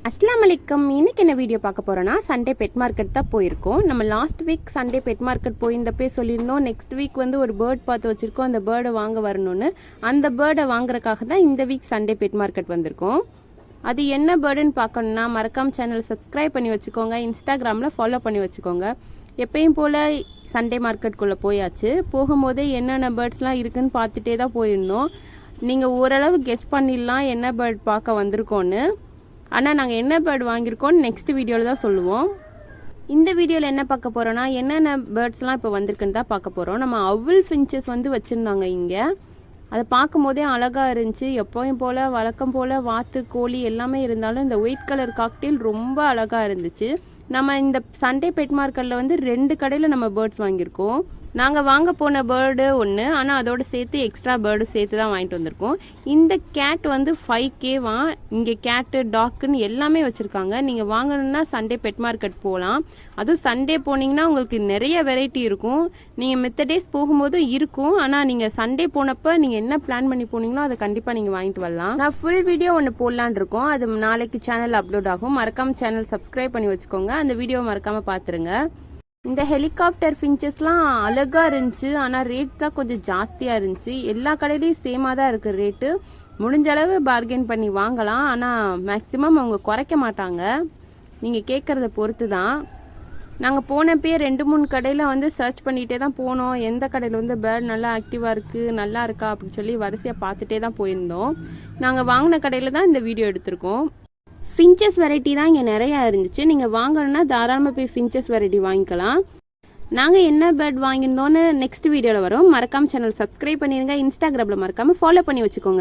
அஸ்ஸலாமு அலைக்கும். இன்னைக்கு என்ன வீடியோ பார்க்க போறோம்னா சண்டே பெட் மார்க்கெட் தான் போயிருக்கோம். நம்ம last week Sunday pet market போயிருந்தப்பே சொல்லியிருந்தோம் நெக்ஸ்ட் வீக் வந்து ஒரு பேர்ட் பார்த்து வச்சிருக்கோம், அந்த பேர்டை வாங்க வரணும்னு. அந்த பேர்டை வாங்குறதுக்காக தான் இந்த வீக் சண்டே பெட் மார்க்கெட் வந்திருக்கோம். அது என்ன பேர்டுன்னு பார்க்கணுன்னா மறக்காம சேனல் சப்ஸ்கிரைப் பண்ணி வச்சுக்கோங்க, இன்ஸ்டாகிராமில் ஃபாலோ பண்ணி வச்சுக்கோங்க. எப்பயும் போல் சண்டே மார்க்கெட்டுக்குள்ளே போயாச்சு. போகும்போதே என்னென்ன பேர்ட்ஸ்லாம் இருக்குதுன்னு பார்த்துட்டே தான் போயிருந்தோம். நீங்கள் ஓரளவு கெஸ் பண்ணிடலாம் என்ன பேர்ட் பார்க்க வந்திருக்கோன்னு. ஆனால் நாங்கள் என்ன பேர்டு வாங்கியிருக்கோன்னு நெக்ஸ்ட் வீடியோவில் தான் சொல்லுவோம். இந்த வீடியோவில் என்ன பார்க்க போகிறோன்னா என்னென்ன பேர்ட்ஸ்லாம் இப்போ வந்திருக்குன்னு தான் பார்க்க போகிறோம். நம்ம அவுல் ஃபின்ச்சஸ் வந்து வச்சுருந்தாங்க இங்கே. அதை பார்க்கும் போதே அழகாக இருந்துச்சு. எப்போயும் போல் வழக்கம் போல் வாத்து கோழி எல்லாமே இருந்தாலும் இந்த ஒயிட் கலர் காக்டெயில் ரொம்ப அழகாக இருந்துச்சு. நம்ம இந்த சண்டே பெட் மார்க்கெட்டில் வந்து 2 கடையில் நம்ம பேர்ட்ஸ் வாங்கியிருக்கோம். நாங்கள் வாங்க போன பேர்டு ஒன்று, ஆனால் அதோடு சேர்த்து எக்ஸ்ட்ரா பேர்டு சேர்த்து தான் வாங்கிட்டு வந்திருக்கோம். இந்த கேட் வந்து 5K இங்கே கேட்டு டாக்குன்னு எல்லாமே வச்சுருக்காங்க. நீங்கள் வாங்கணுன்னா சண்டே பெட் மார்க்கெட் போகலாம். அதுவும் சண்டே போனீங்கன்னா உங்களுக்கு நிறைய வெரைட்டி இருக்கும். நீங்கள் மித்த டேஸ் போகும்போதும் இருக்கும், ஆனால் நீங்கள் சண்டே போனப்போ நீங்கள் என்ன பிளான் பண்ணி போனீங்களோ அதை கண்டிப்பாக நீங்கள் வாங்கிட்டு வரலாம். நான் ஃபுல் வீடியோ ஒன்று போடலான் இருக்கோம். அது நாளைக்கு சேனல் அப்லோட் ஆகும். மறக்காமல் சேனல் சப்ஸ்கிரைப் பண்ணி வச்சுக்கோங்க. அந்த வீடியோ மறக்காமல் பார்த்துருங்க. இந்த ஹெலிகாப்டர் ஃபின்ச்சஸ்லாம் அழகாக இருந்துச்சு, ஆனால் ரேட் தான் கொஞ்சம் ஜாஸ்தியாக இருந்துச்சு. எல்லா கடையிலையும் சேமாக தான் இருக்குது ரேட்டு. முடிஞ்ச அளவு பார்கெயின் பண்ணி வாங்கலாம், ஆனால் மேக்ஸிமம் அவங்க குறைக்க மாட்டாங்க. நீங்கள் கேட்குறத பொறுத்து தான். நாங்கள் போனப்பே 2-3 கடையில் வந்து சர்ச் பண்ணிகிட்டே தான் போனோம். எந்த கடையில் வந்து பேர்ட் நல்லா ஆக்டிவாக இருக்குது, நல்லா இருக்கா அப்படின்னு சொல்லி வரிசையாக பார்த்துட்டே தான் போயிருந்தோம். நாங்கள் வாங்கின கடையில் தான் இந்த வீடியோ எடுத்திருக்கோம். ஃபின்ச்சஸ் வெரைட்டி தான் இங்கே நிறையா இருந்துச்சு. நீங்கள் வாங்கணுன்னா தாராளமாக போய் ஃபின்ச்சஸ் வெரைட்டி வாங்கிக்கலாம். நாங்கள் என்ன பேர்ட் வாங்கியிருந்தோன்னு நெக்ஸ்ட் வீடியோவில் வரும். மறக்காமல் சேனல் சப்ஸ்கிரைப் பண்ணிடுங்க, இன்ஸ்டாகிராமில் மறக்காமல் ஃபாலோ பண்ணி வச்சுக்கோங்க.